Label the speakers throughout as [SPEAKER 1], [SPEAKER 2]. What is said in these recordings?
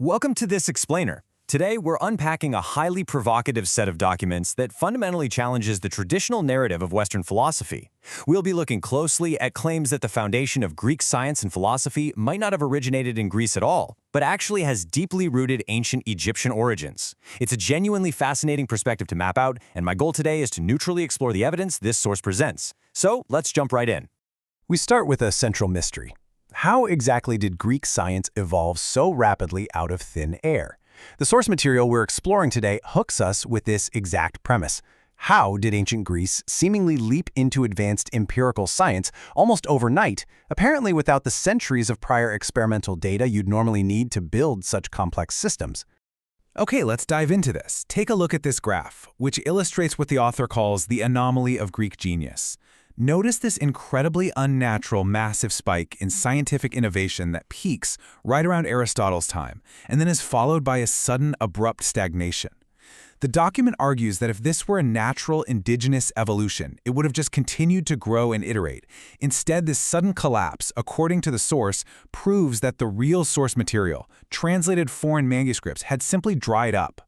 [SPEAKER 1] Welcome to this explainer. Today, we're unpacking a highly provocative set of documents that fundamentally challenges the traditional narrative of Western philosophy. We'll be looking closely at claims that the foundation of Greek science and philosophy might not have originated in Greece at all, but actually has deeply rooted ancient Egyptian origins. It's a genuinely fascinating perspective to map out, and my goal today is to neutrally explore the evidence this source presents. So, let's jump right in.
[SPEAKER 2] We start with a central mystery. How exactly did Greek science evolve so rapidly out of thin air? The source material we're exploring today hooks us with this exact premise. How did ancient Greece seemingly leap into advanced empirical science almost overnight, apparently without the centuries of prior experimental data you'd normally need to build such complex systems?
[SPEAKER 3] Okay, let's dive into this. Take a look at this graph, which illustrates what the author calls the anomaly of Greek genius. Notice this incredibly unnatural, massive spike in scientific innovation that peaks right around Aristotle's time, and then is followed by a sudden, abrupt stagnation. The document argues that if this were a natural indigenous evolution, it would have just continued to grow and iterate. Instead, this sudden collapse, according to the source, proves that the real source material, translated foreign manuscripts, had simply dried up.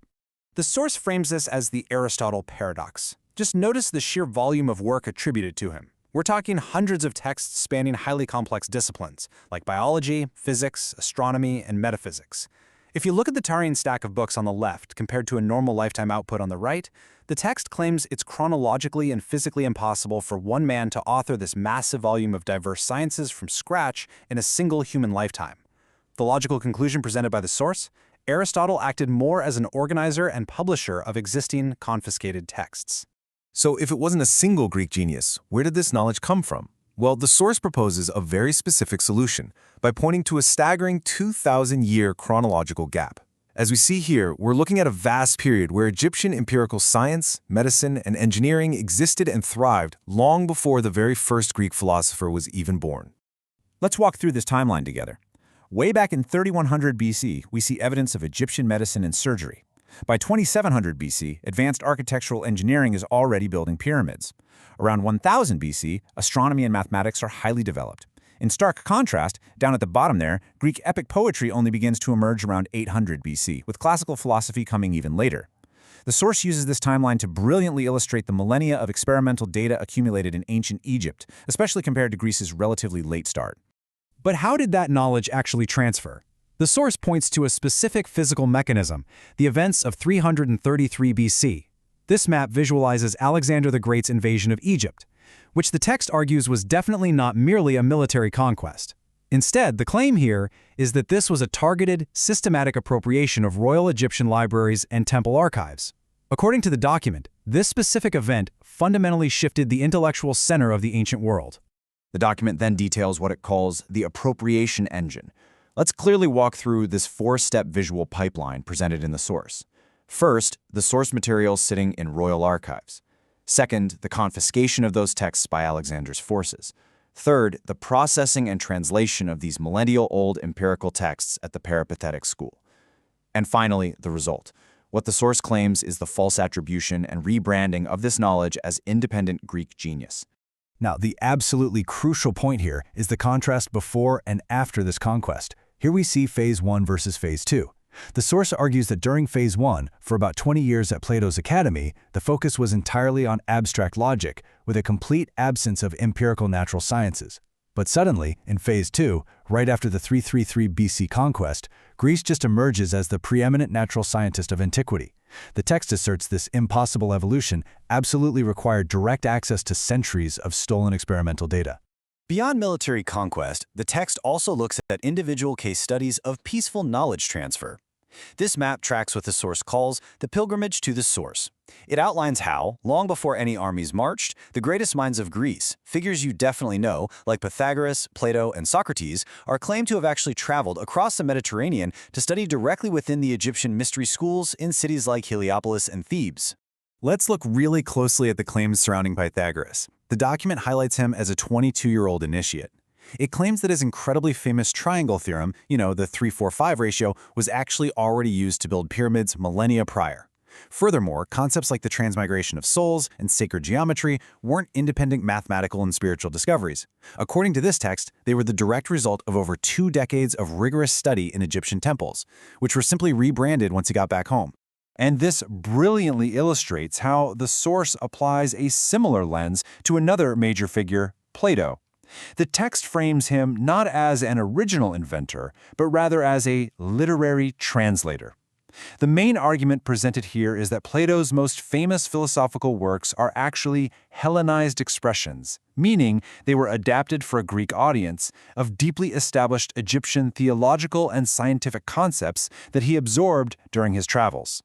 [SPEAKER 1] The source frames this as the Aristotle paradox. Just notice the sheer volume of work attributed to him. We're talking hundreds of texts spanning highly complex disciplines, like biology, physics, astronomy, and metaphysics. If you look at the towering stack of books on the left compared to a normal lifetime output on the right, the text claims it's chronologically and physically impossible for one man to author this massive volume of diverse sciences from scratch in a single human lifetime. The logical conclusion presented by the source? Aristotle acted more as an organizer and publisher of existing confiscated texts.
[SPEAKER 4] So if it wasn't a single Greek genius, where did this knowledge come from? Well, the source proposes a very specific solution by pointing to a staggering 2,000-year chronological gap. As we see here, we're looking at a vast period where Egyptian empirical science, medicine, and engineering existed and thrived long before the very first Greek philosopher was even born.
[SPEAKER 5] Let's walk through this timeline together. Way back in 3100 BC, we see evidence of Egyptian medicine and surgery. By 2700 BC, advanced architectural engineering is already building pyramids. Around 1000 BC, astronomy and mathematics are highly developed. In stark contrast, down at the bottom there, Greek epic poetry only begins to emerge around 800 BC, with classical philosophy coming even later. The source uses this timeline to brilliantly illustrate the millennia of experimental data accumulated in ancient Egypt, especially compared to Greece's relatively late start.
[SPEAKER 2] But how did that knowledge actually transfer? The source points to a specific physical mechanism, the events of 333 BC. This map visualizes Alexander the Great's invasion of Egypt, which the text argues was definitely not merely a military conquest. Instead, the claim here is that this was a targeted, systematic appropriation of royal Egyptian libraries and temple archives. According to the document, this specific event fundamentally shifted the intellectual center of the ancient world.
[SPEAKER 5] The document then details what it calls the appropriation engine. Let's clearly walk through this four-step visual pipeline presented in the source. First, the source material sitting in royal archives. Second, the confiscation of those texts by Alexander's forces. Third, the processing and translation of these millennial-old empirical texts at the peripatetic school. And finally, the result. What the source claims is the false attribution and rebranding of this knowledge as independent Greek genius.
[SPEAKER 2] Now, the absolutely crucial point here is the contrast before and after this conquest. Here we see Phase 1 versus Phase 2. The source argues that during Phase 1, for about 20 years at Plato's Academy, the focus was entirely on abstract logic, with a complete absence of empirical natural sciences. But suddenly, in Phase 2, right after the 333 BC conquest, Greece just emerges as the preeminent natural scientist of antiquity. The text asserts this impossible evolution absolutely required direct access to centuries of stolen experimental data.
[SPEAKER 1] Beyond military conquest, the text also looks at individual case studies of peaceful knowledge transfer. This map tracks what the source calls the pilgrimage to the source. It outlines how, long before any armies marched, the greatest minds of Greece, figures you definitely know, like Pythagoras, Plato, and Socrates, are claimed to have actually traveled across the Mediterranean to study directly within the Egyptian mystery schools in cities like Heliopolis and Thebes.
[SPEAKER 4] Let's look really closely at the claims surrounding Pythagoras. The document highlights him as a 22-year-old initiate. It claims that his incredibly famous triangle theorem, the 3-4-5 ratio, was actually already used to build pyramids millennia prior. Furthermore, concepts like the transmigration of souls and sacred geometry weren't independent mathematical and spiritual discoveries. According to this text, they were the direct result of over 2 decades of rigorous study in Egyptian temples, which were simply rebranded once he got back home.
[SPEAKER 1] And this brilliantly illustrates how the source applies a similar lens to another major figure, Plato. The text frames him not as an original inventor, but rather as a literary translator. The main argument presented here is that Plato's most famous philosophical works are actually Hellenized expressions, meaning they were adapted for a Greek audience of deeply established Egyptian theological and scientific concepts that he absorbed during his travels.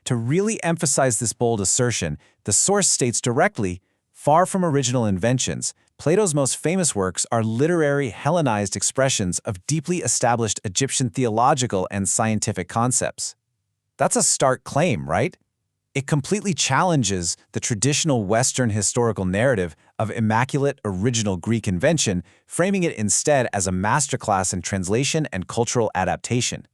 [SPEAKER 5] To really emphasize this bold assertion, the source states directly, far from original inventions, Plato's most famous works are literary Hellenized expressions of deeply established Egyptian theological and scientific concepts. That's a stark claim, right? It completely challenges the traditional Western historical narrative of immaculate original Greek invention, framing it instead as a masterclass in translation and cultural adaptation.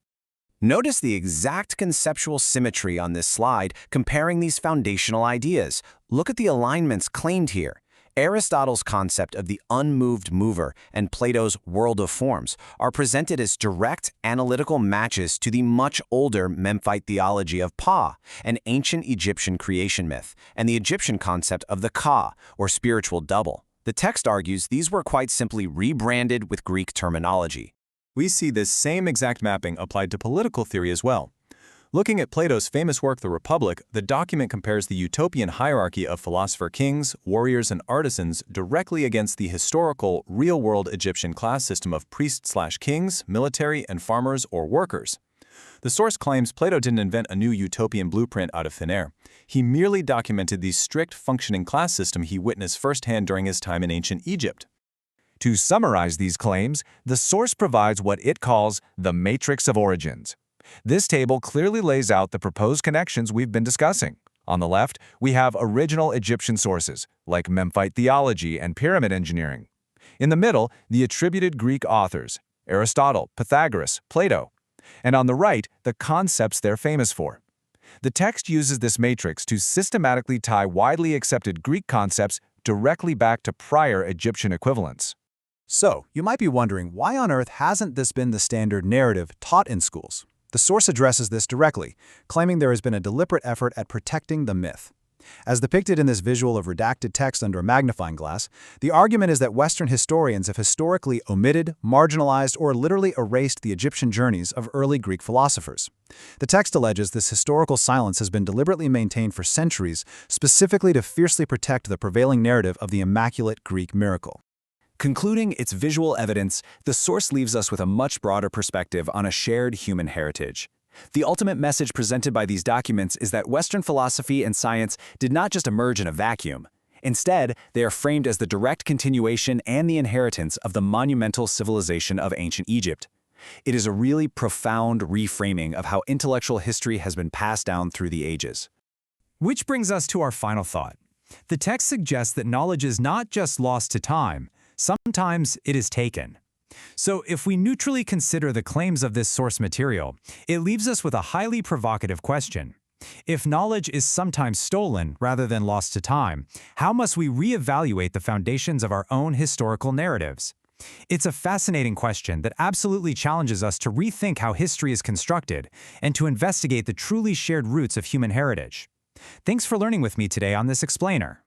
[SPEAKER 6] Notice the exact conceptual symmetry on this slide comparing these foundational ideas. Look at the alignments claimed here. Aristotle's concept of the unmoved mover and Plato's world of forms are presented as direct analytical matches to the much older Memphite theology of Pa, an ancient Egyptian creation myth, and the Egyptian concept of the Ka, or spiritual double. The text argues these were quite simply rebranded with Greek terminology.
[SPEAKER 4] We see this same exact mapping applied to political theory as well. Looking at Plato's famous work, The Republic, the document compares the utopian hierarchy of philosopher kings, warriors, and artisans directly against the historical, real-world Egyptian class system of priests/kings, military, and farmers or workers. The source claims Plato didn't invent a new utopian blueprint out of thin air. He merely documented the strict functioning class system he witnessed firsthand during his time in ancient Egypt.
[SPEAKER 1] To summarize these claims, the source provides what it calls the matrix of origins. This table clearly lays out the proposed connections we've been discussing. On the left, we have original Egyptian sources, like Memphite theology and pyramid engineering. In the middle, the attributed Greek authors, Aristotle, Pythagoras, Plato. And on the right, the concepts they're famous for. The text uses this matrix to systematically tie widely accepted Greek concepts directly back to prior Egyptian equivalents.
[SPEAKER 2] So, you might be wondering, why on earth hasn't this been the standard narrative taught in schools? The source addresses this directly, claiming there has been a deliberate effort at protecting the myth. As depicted in this visual of redacted text under a magnifying glass, the argument is that Western historians have historically omitted, marginalized, or literally erased the Egyptian journeys of early Greek philosophers. The text alleges this historical silence has been deliberately maintained for centuries, specifically to fiercely protect the prevailing narrative of the immaculate Greek miracle.
[SPEAKER 5] Concluding its visual evidence, the source leaves us with a much broader perspective on a shared human heritage. The ultimate message presented by these documents is that Western philosophy and science did not just emerge in a vacuum. Instead, they are framed as the direct continuation and the inheritance of the monumental civilization of ancient Egypt. It is a really profound reframing of how intellectual history has been passed down through the ages.
[SPEAKER 3] Which brings us to our final thought. The text suggests that knowledge is not just lost to time, sometimes it is taken. So if we neutrally consider the claims of this source material, it leaves us with a highly provocative question. If knowledge is sometimes stolen rather than lost to time, how must we reevaluate the foundations of our own historical narratives? It's a fascinating question that absolutely challenges us to rethink how history is constructed and to investigate the truly shared roots of human heritage. Thanks for learning with me today on this explainer.